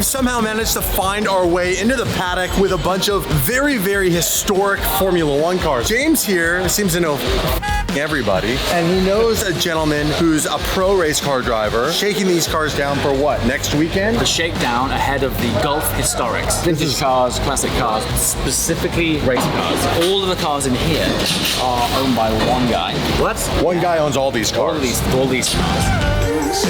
somehow managed to find our way into the paddock with a bunch of very, very historic Formula One cars. James here seems to know everybody, and he knows a gentleman who's a pro race car driver, shaking these cars down for what, next weekend? The shakedown ahead of the Gulf Historics. Vintage cars, classic cars, specifically race cars. All of the cars in here are owned by one guy. What? One guy owns all these cars. All these cars.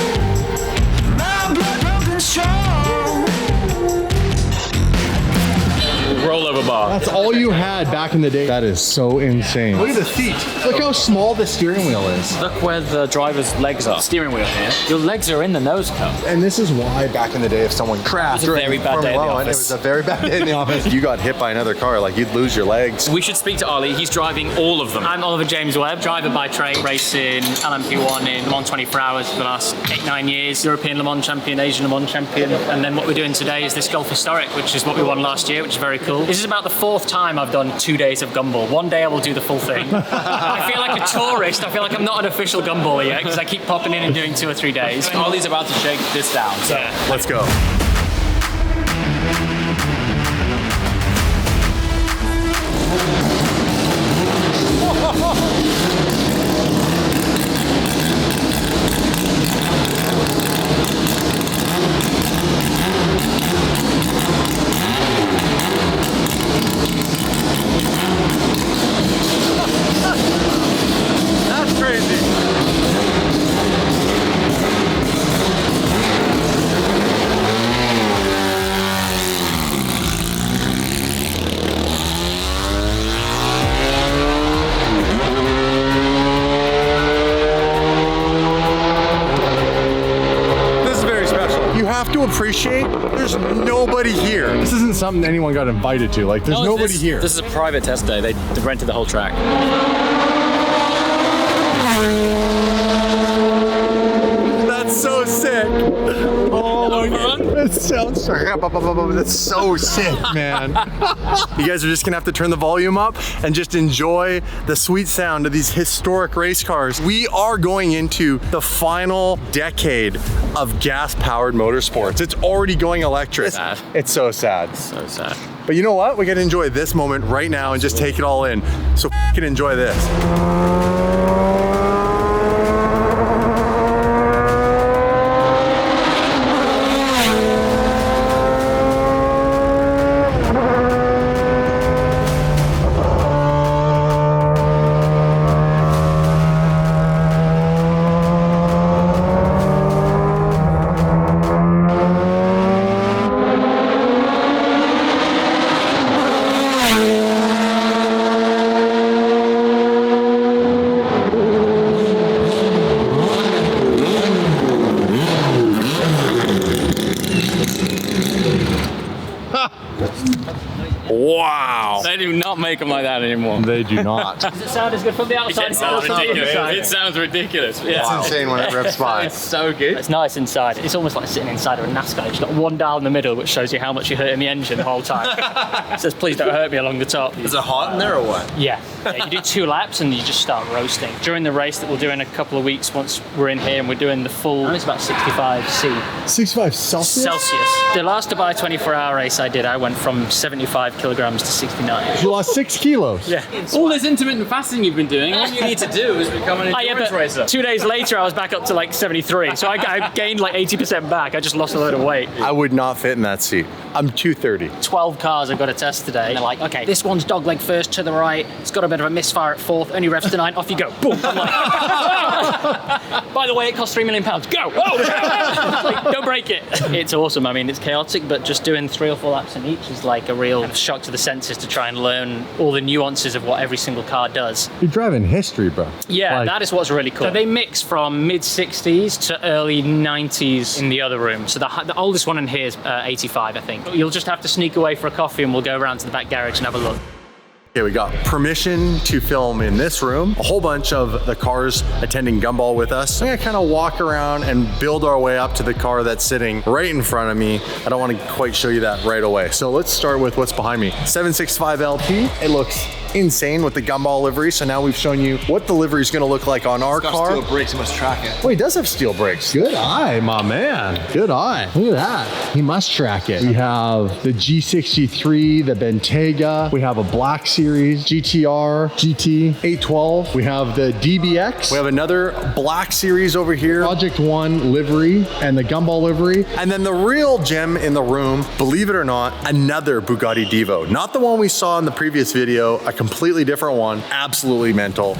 Rollover bar. That's all you had back in the day. That is so insane. Look at the seat. Look how small the steering wheel is. Look where the driver's legs are. Steering wheel here. Your legs are in the nose cup. And this is why back in the day, if someone crashed, it was a very bad day in the office. It was a very bad day in the office. You got hit by another car, like you'd lose your legs. We should speak to Ollie. He's driving all of them. I'm Oliver James Webb, driver by trade, racing LMP1 in Le Mans 24 hours for the last 8-9 years. European Le Mans champion, Asian Le Mans champion. And then what we're doing today is this Gulf Historic, which is what we won last year, which is very cool. This is about the 4th time I've done 2 days of Gumball. One day I will do the full thing. I feel like a tourist. I feel like I'm not an official Gumballer yet because I keep popping in and doing 2 or 3 days. Ollie's about to shake this down. So yeah. Let's go. Appreciate there's nobody here. This isn't something anyone got invited to. Like there's nobody here. This is a private test day. They rented the whole track. That's so sick. Oh my god. That sounds so that's so sick, man. You guys are just gonna have to turn the volume up and just enjoy the sweet sound of these historic race cars. We are going into the final decade of gas-powered motorsports. It's already going electric. It's so sad. So sad. But you know what? We gotta enjoy this moment right now and just take it all in. So f***ing enjoy this. Wow. They do not make them like that anymore. They do not. Does it sound as good from the outside? It sounds ridiculous. It sounds ridiculous. Yeah. It's insane when it rips by. It's so good. It's nice inside. It's almost like sitting inside of a NASCAR. You've got one dial in the middle which shows you how much you're hurting the engine the whole time. It says, please don't hurt me along the top. Is it hot in there or what? Yeah. You do 2 laps and you just start roasting. During the race that we'll do in a couple of weeks, once we're in here and we're doing the full, it's about 65 C. 65 Celsius? The last Dubai 24-hour race I did, I went from 75 kilograms to 69. You lost 6 kilos. Yeah. All this intermittent fasting you've been doing, all you need to do is become an endurance racer. 2 days later, I was back up to like 73. So I gained like 80% back. I just lost a load of weight. I would not fit in that seat. I'm 230. 12 cars I've got to test today. And they're like, okay, this one's dogleg first to the right. It's got a bit of a misfire at 4th. Only revs to 9. Off you go. Boom. I'm like, by the way, it costs £3 million. Go. Oh. Like, don't break it. It's awesome. I mean, it's chaotic, but just doing 3 or 4 laps in each is like a real kind of shock to the senses to try and learn all the nuances of what every single car does. You're driving history, bro. Yeah, that is what's really cool. So they mix from mid-60s to early 90s in the other room. So the oldest one in here is 85, I think. You'll just have to sneak away for a coffee and we'll go around to the back garage and have a look. Okay, we got permission to film in this room. A whole bunch of the cars attending Gumball with us. I'm gonna kind of walk around and build our way up to the car that's sitting right in front of me. I don't want to quite show you that right away. So let's start with what's behind me. 765 LP. It looks insane with the Gumball livery. So now we've shown you what the livery is going to look like on our car. Steel brakes, you must track it. Oh, he does have steel brakes. Good eye, my man. Good eye. Look at that. He must track it. We have the G63, the Bentayga. We have a Black Series, GTR, GT, 812. We have the DBX. We have another Black Series over here. Project One livery and the Gumball livery. And then the real gem in the room, believe it or not, another Bugatti Divo. Not the one we saw in the previous video, a completely different one, absolutely mental.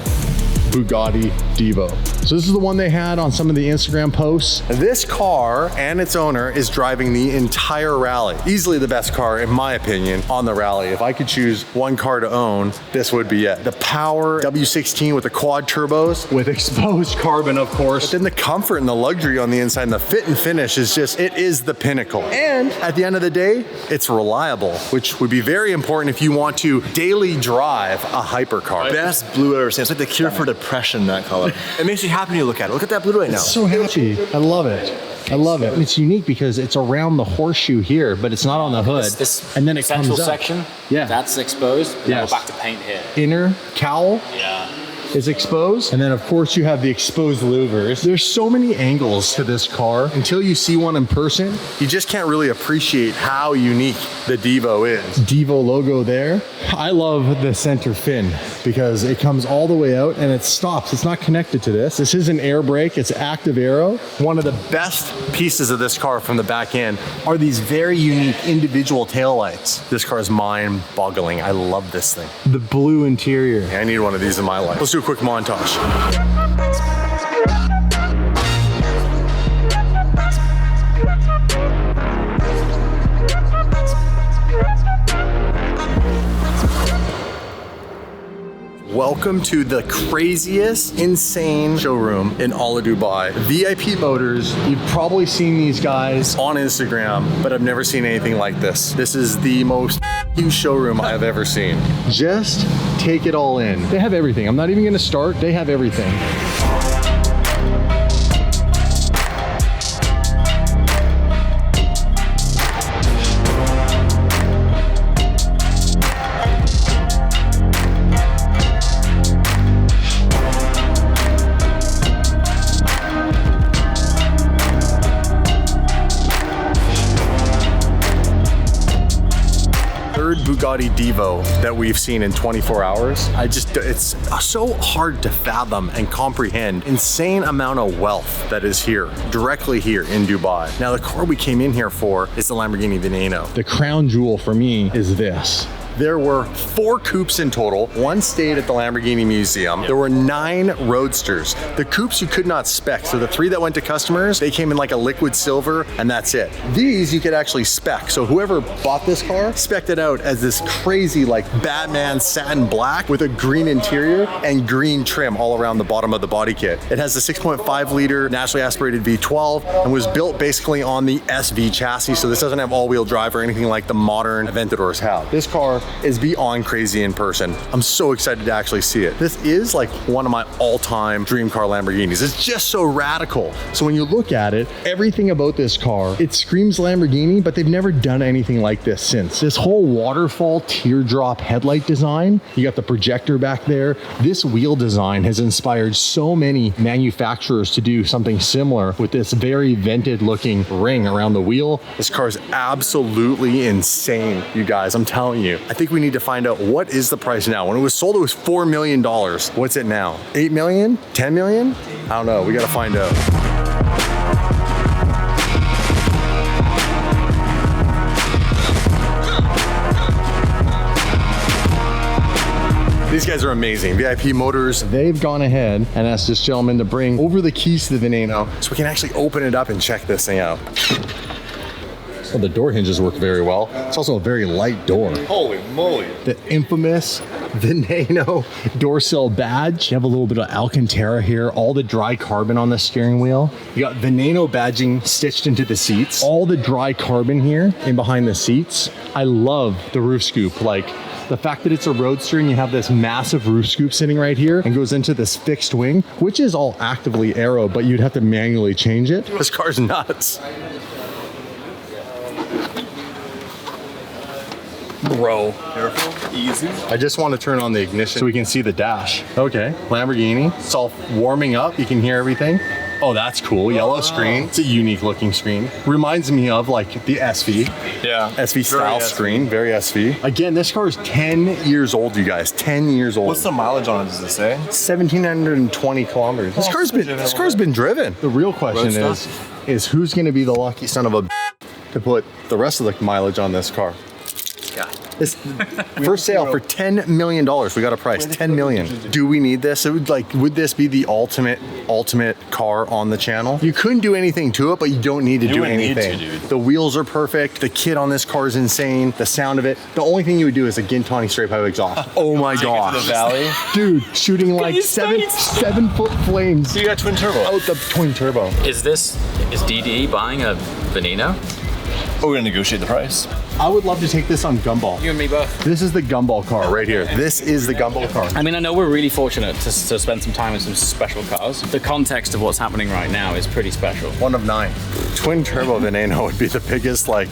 Bugatti Divo. So this is the one they had on some of the Instagram posts. This car and its owner is driving the entire rally. Easily the best car, in my opinion, on the rally. If I could choose one car to own, this would be it. The power W16 with the quad turbos, with exposed carbon, of course. But then the comfort and the luxury on the inside and the fit and finish is just, it is the pinnacle. And at the end of the day, it's reliable, which would be very important if you want to daily drive a hypercar. Best blue I've ever seen. It's like the cure for depression, that color. It makes you happy when you look at it. Look at that blue right now. It's so happy. I love it. I love it. And it's unique because it's around the horseshoe here, but it's not on the hood. This and then it central comes up. section, Yeah. that's exposed. And Yes. then we're back to paint here. Inner cowl. Yeah. Is exposed. And then of course you have the exposed louvers. There's so many angles to this car. Until you see one in person, you just can't really appreciate how unique the Divo is. Divo logo there. I love the center fin because it comes all the way out and it stops. It's not connected to this. This is an air brake. It's active aero. One of the best pieces of this car from the back end are these very unique individual taillights. This car is mind-boggling. I love this thing. The blue interior. I need one of these in my life. Let's do a quick montage. Welcome to the craziest, insane showroom in all of Dubai. VIP Motors, you've probably seen these guys on Instagram, but I've never seen anything like this. This is the most huge showroom I have ever seen. Just take it all in. They have everything. I'm not even gonna start. They have everything. Bugatti Divo that we've seen in 24 hours. It's so hard to fathom and comprehend. Insane amount of wealth that is here, directly here in Dubai. Now the car we came in here for is the Lamborghini Veneno. The crown jewel for me is this. There were 4 coupes in total. 1 stayed at the Lamborghini Museum. There were 9 roadsters. The coupes you could not spec. So the 3 that went to customers, they came in like a liquid silver and that's it. These you could actually spec. So whoever bought this car, spec'd it out as this crazy like Batman satin black with a green interior and green trim all around the bottom of the body kit. It has the 6.5 liter naturally aspirated V12 and was built basically on the SV chassis. So this doesn't have all-wheel drive or anything like the modern Aventadors have. This car is beyond crazy in person. I'm so excited to actually see it. This is like one of my all-time dream car Lamborghinis. It's just so radical. So when you look at it, everything about this car, it screams Lamborghini, but they've never done anything like this since. This whole waterfall teardrop headlight design, you got the projector back there. This wheel design has inspired so many manufacturers to do something similar with this very vented looking ring around the wheel. This car is absolutely insane, you guys. I'm telling you. I think we need to find out what is the price now. When it was sold, it was $4 million. What's it now? 8 million? 10 million? I don't know. We got to find out. These guys are amazing. VIP Motors, they've gone ahead and asked this gentleman to bring over the keys to the Veneno so we can actually open it up and check this thing out. Well, the door hinges work very well. It's also a very light door. Holy moly. The infamous Veneno door sill badge. You have a little bit of Alcantara here, all the dry carbon on the steering wheel. You got Veneno badging stitched into the seats. All the dry carbon here in behind the seats. I love the roof scoop. Like, The fact that it's a Roadster and you have this massive roof scoop sitting right here and goes into this fixed wing, which is all actively aero, but you'd have to manually change it. This car's nuts. Bro. Careful, easy. I just want to turn on the ignition so we can see the dash. Okay, Lamborghini. It's all warming up. You can hear everything. Oh, that's cool. Yellow screen. It's a unique looking screen. Reminds me of like the SV. Yeah. SV style screen. Very SV. Again, this car is 10 years old, you guys. 10 years old. What's the mileage on it, does it say? 1,720 kilometers. This car's been driven. The real question is who's going to be the lucky son of a to put the rest of the mileage on this car? This first sale for $10 million. We got a price, 10 million. Do we need this? It would this be the ultimate car on the channel? You couldn't do anything to it, but you don't need to do anything. The wheels are perfect. The kit on this car is insane. The sound of it. The only thing you would do is a Gintani straight pipe exhaust. Oh my gosh. The valley. Dude, shooting like 7 foot flames. So you got twin turbo. Out the twin turbo. Is DDE buying a Veneno? Oh, we're gonna negotiate the price. I would love to take this on Gumball. You and me both. This is the Gumball car right here. This is the Gumball car. I mean, I know we're really fortunate to spend some time in some special cars. The context of what's happening right now is pretty special. One of 9. Twin turbo Veneno would be the biggest, like,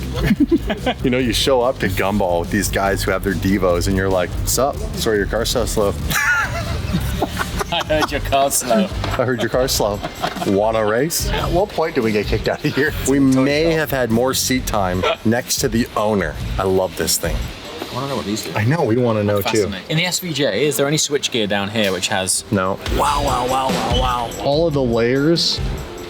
you know, you show up to Gumball with these guys who have their Divos and you're like, what's up? Sorry, your car's so slow. I heard your car's slow. I heard your car's slow. Wanna race? At what point did we get kicked out of here? We may have had more seat time next to the owner. I love this thing. I want to know what these do. I know, we want to know too. In the SVJ, is there any switchgear down here which has... No. Wow. All of the layers,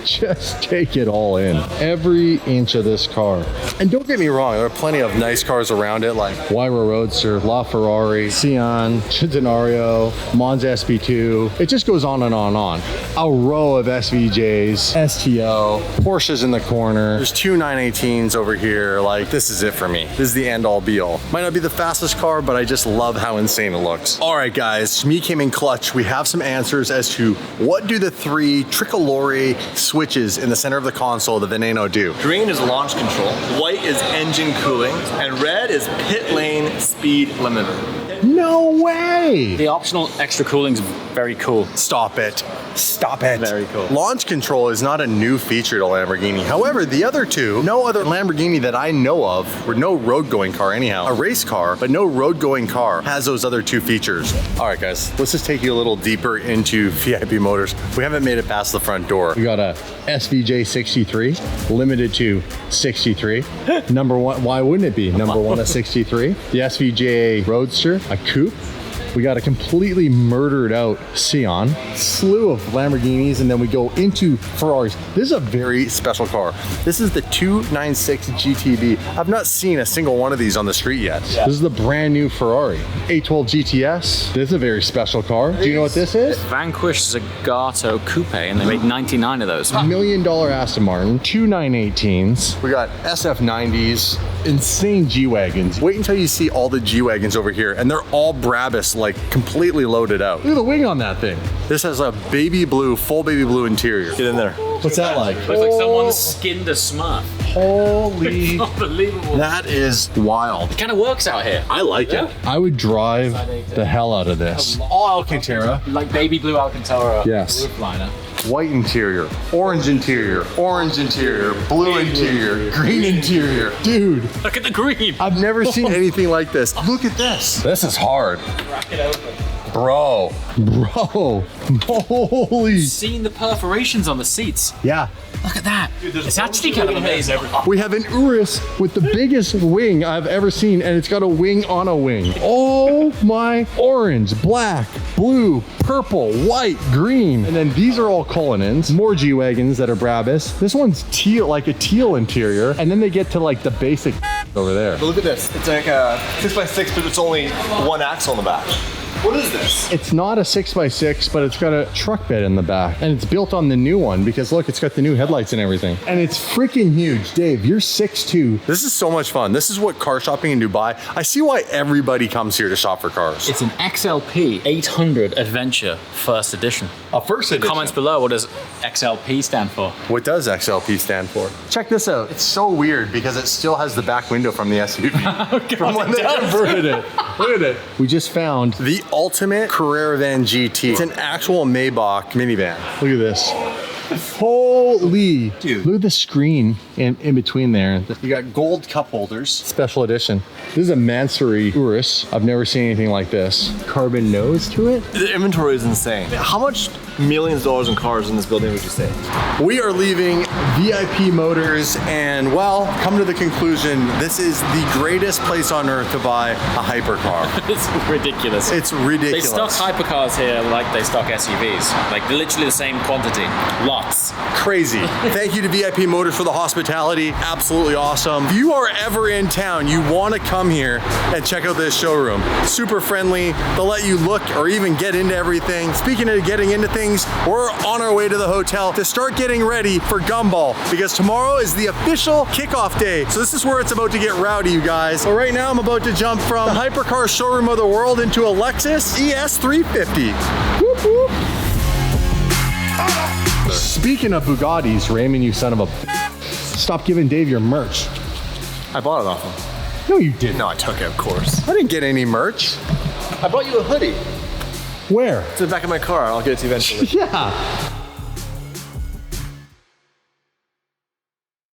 just take it all in. Every inch of this car. And don't get me wrong, there are plenty of nice cars around it, like Wyra Roadster, LaFerrari, Sion, Centenario, Monza SP2. It just goes on and on and on. A row of SVJs, STO, Porsches in the corner. There's 2 918s over here. Like, this is it for me. This is the end all be all. Might not be the fastest car, but I just love how insane it looks. All right, guys, me came in clutch. We have some answers as to what do the 3 tricolore switches in the center of the console, the Veneno, do. Green is launch control, white is engine cooling, and red is pit lane speed limiter. No way! The optional extra cooling's very cool. Stop it. Stop it. Very cool. Launch control is not a new feature to Lamborghini. However, the other 2, no other Lamborghini that I know of, or no road-going car anyhow, a race car, but no road-going car has those other 2 features. All right, guys, let's just take you a little deeper into VIP Motors. We haven't made it past the front door. We got a SVJ 63, limited to 63. Number 1, why wouldn't it be? Number 1 of 63. The SVJ Roadster, a coupe. We got a completely murdered out Sion, slew of Lamborghinis, and then we go into Ferraris. This is a very special car. This is the 296 GTB. I've not seen a single one of these on the street yet. Yeah. This is the brand new Ferrari. 812 GTS. This is a very special car. Do you know what this is? Vanquish Zagato Coupe, and they made 99 of those. $1 million Aston Martin, 2 918s. We got SF90s, insane G-Wagons. Wait until you see all the G-Wagons over here, and they're all Brabus, like completely loaded out. Look at the wing on that thing. This has a baby blue, full baby blue interior. Get in there. What's that like? Looks like someone skinned a Smurf. Holy. Unbelievable. That is wild. It kind of works out here. I like it. I would drive the hell out of this. All Alcantara. Like baby blue Alcantara. Yes. Roof liner. White interior, orange interior, blue interior, green interior. Dude, Look at the green. I've never seen anything like this. Look at this. This is hard. Crack it open. Bro, holy. Seeing the perforations on the seats. Yeah. Look at that. It's actually kind of amazing. We have an Urus with the biggest wing I've ever seen, and it's got a wing on a wing. Oh my, orange, black, blue, purple, white, green. And then these are all Cullinans, more G-Wagons that are Brabus. This one's teal, like a teal interior. And then they get to like the basic over there. But look at this. It's like a 6x6, but it's only 1 axle in the back. What is this? It's not a 6x6, but it's got a truck bed in the back. And it's built on the new one because look, it's got the new headlights and everything. And it's freaking huge. Dave, you're 6'2". This is so much fun. This is what car shopping in Dubai. I see why everybody comes here to shop for cars. It's an XLP 800 Adventure First Edition. A first edition. Comments below, what does XLP stand for? What does XLP stand for? Check this out. It's so weird because it still has the back window from the SUV. Oh, God, from when they converted it. Look at it. We just found the ultimate Carrera Van GT. It's an actual Maybach minivan. Look at this. Holy, dude. Look at the screen in between there. You got gold cup holders. Special edition. This is a Mansory Urus. I've never seen anything like this. Carbon nose to it. The inventory is insane. How much millions of dollars in cars in this building would you say? We are leaving VIP Motors and, well, come to the conclusion, this is the greatest place on earth to buy a hypercar. It's ridiculous. It's ridiculous. They stock hypercars here like they stock SUVs. Like literally the same quantity. Lots. Crazy. Thank you to VIP Motors for the hospitality. Absolutely awesome. If you are ever in town, you want to come here and check out this showroom. Super friendly. They'll let you look or even get into everything. Speaking of getting into things, we're on our way to the hotel to start getting ready for Gumball because tomorrow is the official kickoff day. So this is where it's about to get rowdy, you guys. So right now I'm about to jump from the hypercar showroom of the world into a Lexus ES350. Whoop, whoop. Speaking of Bugattis, Raymond, you son of a... Stop giving Dave your merch. I bought it off him. No, you didn't. No, I took it, of course. I didn't get any merch. I bought you a hoodie. Where? It's in the back of my car. I'll get it to you eventually. Yeah.